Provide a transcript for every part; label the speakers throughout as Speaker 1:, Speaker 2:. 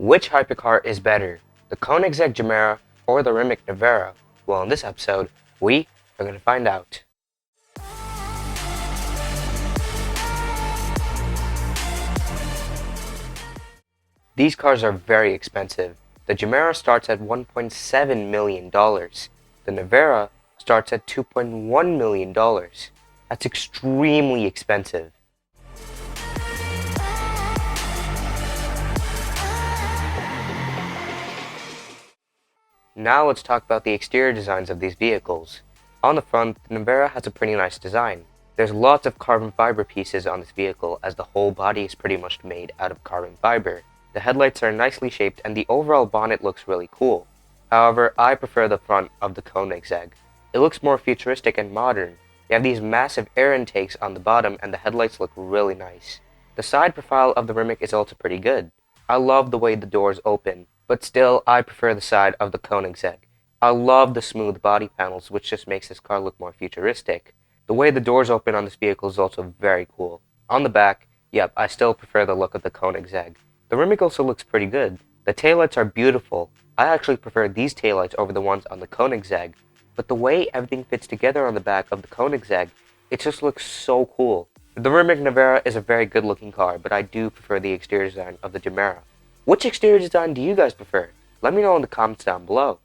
Speaker 1: Which hypercar is better, the Koenigsegg Gemera or the Rimac Nevera? Well, in this episode, we are going to find out. These cars are very expensive. The Gemera starts at $1.7 million. The Nevera starts at $2.1 million. That's extremely expensive. Now let's talk about the exterior designs of these vehicles. On the front, the Nevera has a pretty nice design. There's lots of carbon fiber pieces on this vehicle as the whole body is pretty much made out of carbon fiber. The headlights are nicely shaped and the overall bonnet looks really cool. However, I prefer the front of the Koenigsegg. It looks more futuristic and modern. You have these massive air intakes on the bottom and the headlights look really nice. The side profile of the Rimac is also pretty good. I love the way the doors open, but still I prefer the side of the Koenigsegg. I love the smooth body panels, which just makes this car look more futuristic. The way the doors open on this vehicle is also very cool. On the back, yep, I still prefer the look of the Koenigsegg. The Rimac also looks pretty good. The taillights are beautiful. I actually prefer these taillights over the ones on the Koenigsegg, but the way everything fits together on the back of the Koenigsegg, it just looks so cool. The Rimac Nevera is a very good looking car, but I do prefer the exterior design of the Gemera. Which exterior design do you guys prefer? Let me know in the comments down below.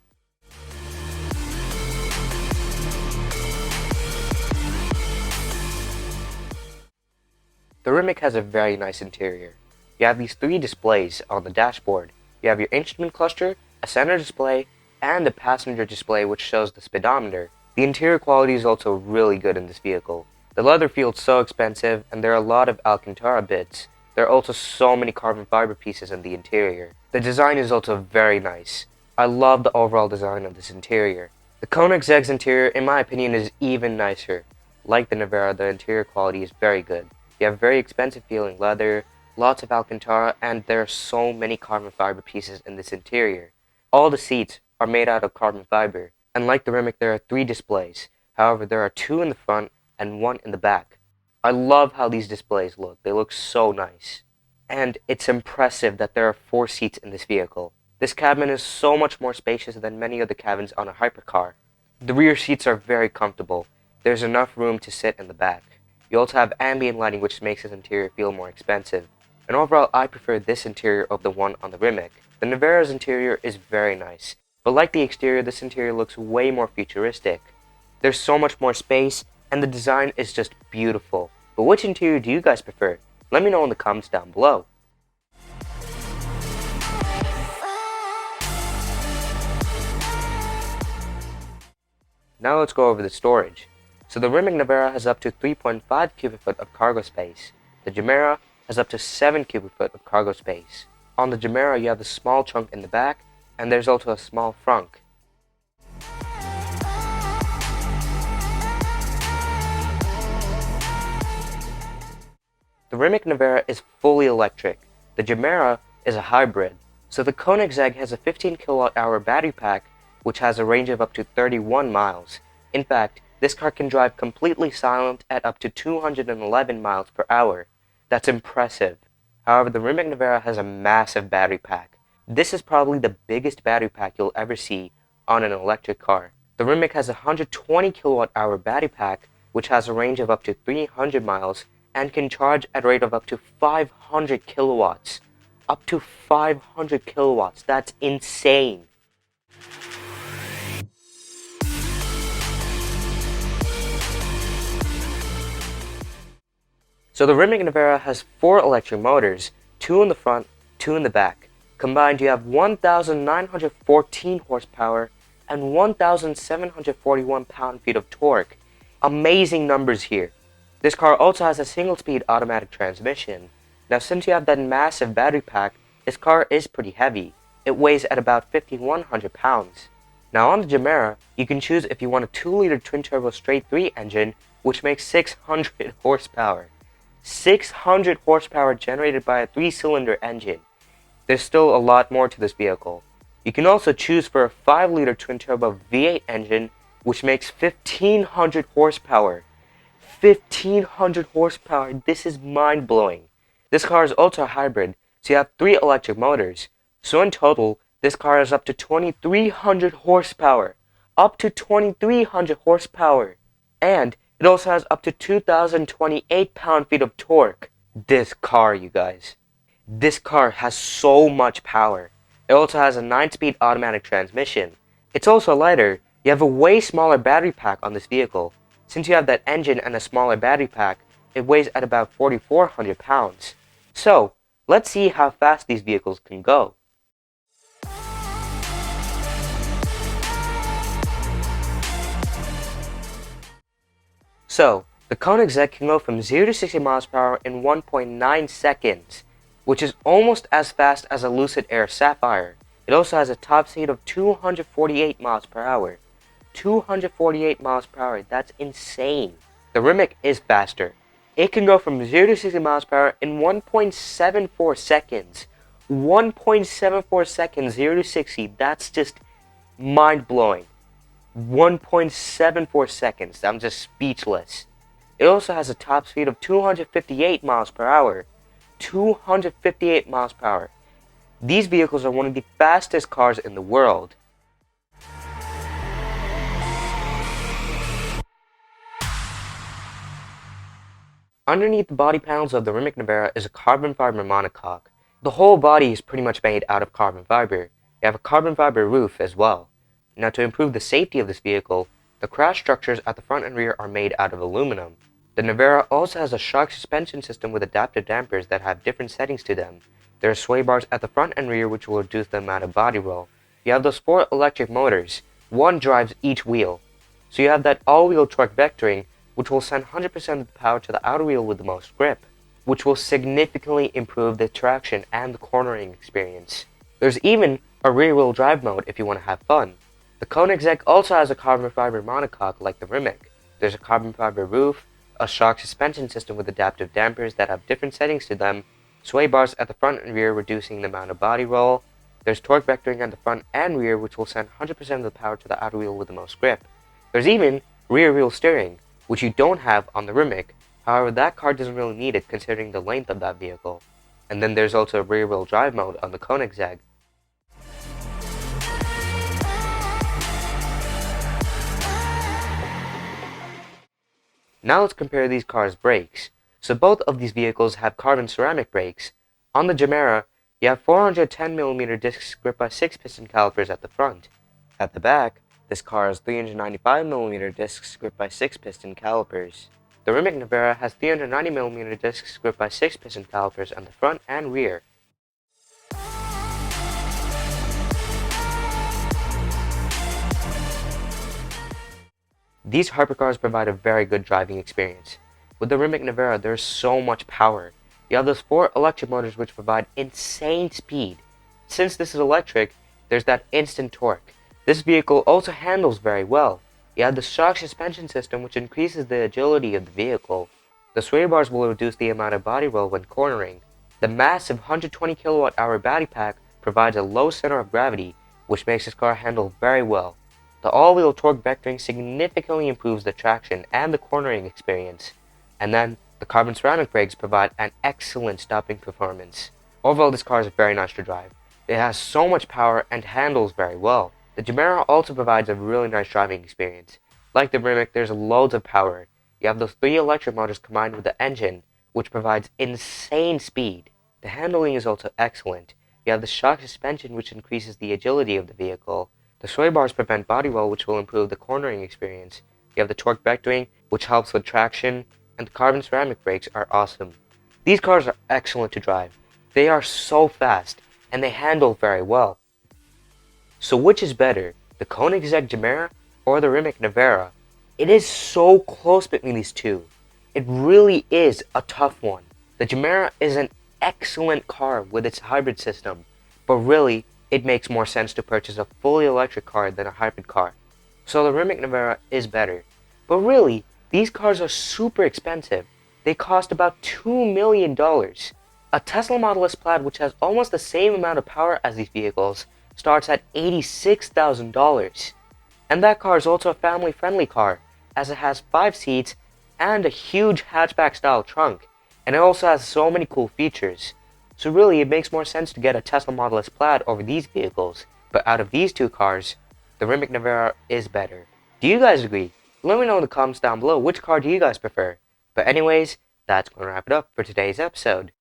Speaker 1: The Rimac has a very nice interior. You have these three displays on the dashboard. You have your instrument cluster, a center display, and a passenger display which shows the speedometer. The interior quality is also really good in this vehicle. The leather feels so expensive and there are a lot of Alcantara bits. There are also so many carbon fiber pieces in the interior. The design is also very nice. I love the overall design of this interior. The Koenigsegg's interior, in my opinion, is even nicer. Like the Nevera, the interior quality is very good. You have very expensive feeling leather, lots of Alcantara, and there are so many carbon fiber pieces in this interior. All the seats are made out of carbon fiber, and like the Rimac, there are three displays. However, there are two in the front and one in the back. I love how these displays look. They look so nice. And it's impressive that there are 4 seats in this vehicle. This cabin is so much more spacious than many of the cabins on a hypercar. The rear seats are very comfortable. There's enough room to sit in the back. You also have ambient lighting, which makes this interior feel more expensive. And overall, I prefer this interior over the one on the Rimac. The Nevera's interior is very nice, but like the exterior, this interior looks way more futuristic. There's so much more space, and the design is just beautiful. But which interior do you guys prefer? Let me know in the comments down below. Now let's go over the storage. So the Rimac Nevera has up to 3.5 cubic foot of cargo space. The Gemera has up to 7 cubic foot of cargo space. On the Gemera, you have the small trunk in the back, and there's also a small frunk. The Rimac Nevera is fully electric. The Gemera is a hybrid. So the Koenigsegg has a 15 kilowatt-hour battery pack, which has a range of up to 31 miles. In fact, this car can drive completely silent at up to 211 miles per hour. That's impressive. However, the Rimac Nevera has a massive battery pack. This is probably the biggest battery pack you'll ever see on an electric car. The Rimac has a 120 kilowatt-hour battery pack, which has a range of up to 300 miles and can charge at a rate of up to 500 kilowatts. Up to 500 kilowatts. That's insane. So the Rimac Nevera has 4 electric motors, 2 in the front, 2 in the back. Combined, you have 1,914 horsepower and 1,741 pound-feet of torque. Amazing numbers here. This car also has a single-speed automatic transmission. Now, since you have that massive battery pack, this car is pretty heavy. It weighs at about 5,100 pounds. Now, on the Gemera, you can choose if you want a 2-liter twin-turbo straight-3 engine, which makes 600 horsepower. 600 horsepower generated by a 3-cylinder engine. There's still a lot more to this vehicle. You can also choose for a 5-liter twin-turbo V8 engine, which makes 1,500 horsepower. 1,500 horsepower. This is mind-blowing. This car is also a hybrid, so you have 3 electric motors, So in total, this car has up to 2,300 horsepower. Up to 2,300 horsepower. And it also has up to 2,028 pound-feet of torque. This car, you guys. This car has so much power. It also has a 9-speed automatic transmission. It's also lighter. You have a way smaller battery pack on this vehicle. Since you have that engine and a smaller battery pack, it weighs at about 4,400 pounds. So, let's see how fast these vehicles can go. So, the Koenigsegg can go from 0 to 60 miles per hour in 1.9 seconds, which is almost as fast as a Lucid Air Sapphire. It also has a top speed of 248 miles per hour. 248 miles per hour, that's insane. The Rimac is faster. It can go from 0 to 60 miles per hour in 1.74 seconds. 1.74 seconds, 0 to 60, that's just mind-blowing. 1.74 seconds, I'm just speechless. It also has a top speed of 258 miles per hour. 258 miles per hour. These vehicles are one of the fastest cars in the world. Underneath the body panels of the Rimac Nevera is a carbon fiber monocoque. The whole body is pretty much made out of carbon fiber. You have a carbon fiber roof as well. Now, to improve the safety of this vehicle, the crash structures at the front and rear are made out of aluminum. The Nevera also has a shock suspension system with adaptive dampers that have different settings to them. There are sway bars at the front and rear which will reduce the amount of body roll. You have those 4 electric motors. One drives each wheel. So you have that all-wheel torque vectoring, which will send 100% of the power to the outer wheel with the most grip, which will significantly improve the traction and the cornering experience. There's even a rear-wheel drive mode if you want to have fun. The Koenigsegg also has a carbon fiber monocoque like the Rimac. There's a carbon fiber roof, a shock suspension system with adaptive dampers that have different settings to them, sway bars at the front and rear reducing the amount of body roll. There's torque vectoring at the front and rear which will send 100% of the power to the outer wheel with the most grip. There's even rear wheel steering, which you don't have on the Rimac. However, that car doesn't really need it considering the length of that vehicle. And then there's also a rear wheel drive mode on the Koenigsegg. Now let's compare these cars' brakes. So both of these vehicles have carbon ceramic brakes. On the Gemera, you have 410mm discs gripped by 6 piston calipers at the front. At the back, this car has 395mm discs gripped by 6 piston calipers. The Rimac Nevera has 390mm discs gripped by 6 piston calipers on the front and rear. These hypercars provide a very good driving experience. With the Rimac Nevera, there is so much power. You have those 4 electric motors which provide insane speed. Since this is electric, there's that instant torque. This vehicle also handles very well. You have the shock suspension system which increases the agility of the vehicle. The sway bars will reduce the amount of body roll when cornering. The massive 120 kWh battery pack provides a low center of gravity, which makes this car handle very well. The all-wheel torque vectoring significantly improves the traction and the cornering experience. And then, the carbon ceramic brakes provide an excellent stopping performance. Overall, this car is very nice to drive. It has so much power and handles very well. The Gemera also provides a really nice driving experience. Like the Rimac, there's loads of power. You have those 3 electric motors combined with the engine, which provides insane speed. The handling is also excellent. You have the shock suspension, which increases the agility of the vehicle. The sway bars prevent body roll, which will improve the cornering experience. You have the torque vectoring, which helps with traction, and the carbon ceramic brakes are awesome. These cars are excellent to drive. They are so fast, and they handle very well. So which is better, the Koenigsegg Gemera or the Rimac Nevera? It is so close between these two. It really is a tough one. The Gemera is an excellent car with its hybrid system, but really, it makes more sense to purchase a fully electric car than a hybrid car. So the Rimac Nevera is better. But really, these cars are super expensive. They cost about $2 million. A Tesla Model S Plaid, which has almost the same amount of power as these vehicles, starts at $86,000. And that car is also a family-friendly car, as it has 5 seats and a huge hatchback-style trunk. And it also has so many cool features. So really, it makes more sense to get a Tesla Model S Plaid over these vehicles. But out of these two cars, the Rimac Nevera is better. Do you guys agree? Let me know in the comments down below which car do you guys prefer. But anyways, that's going to wrap it up for today's episode.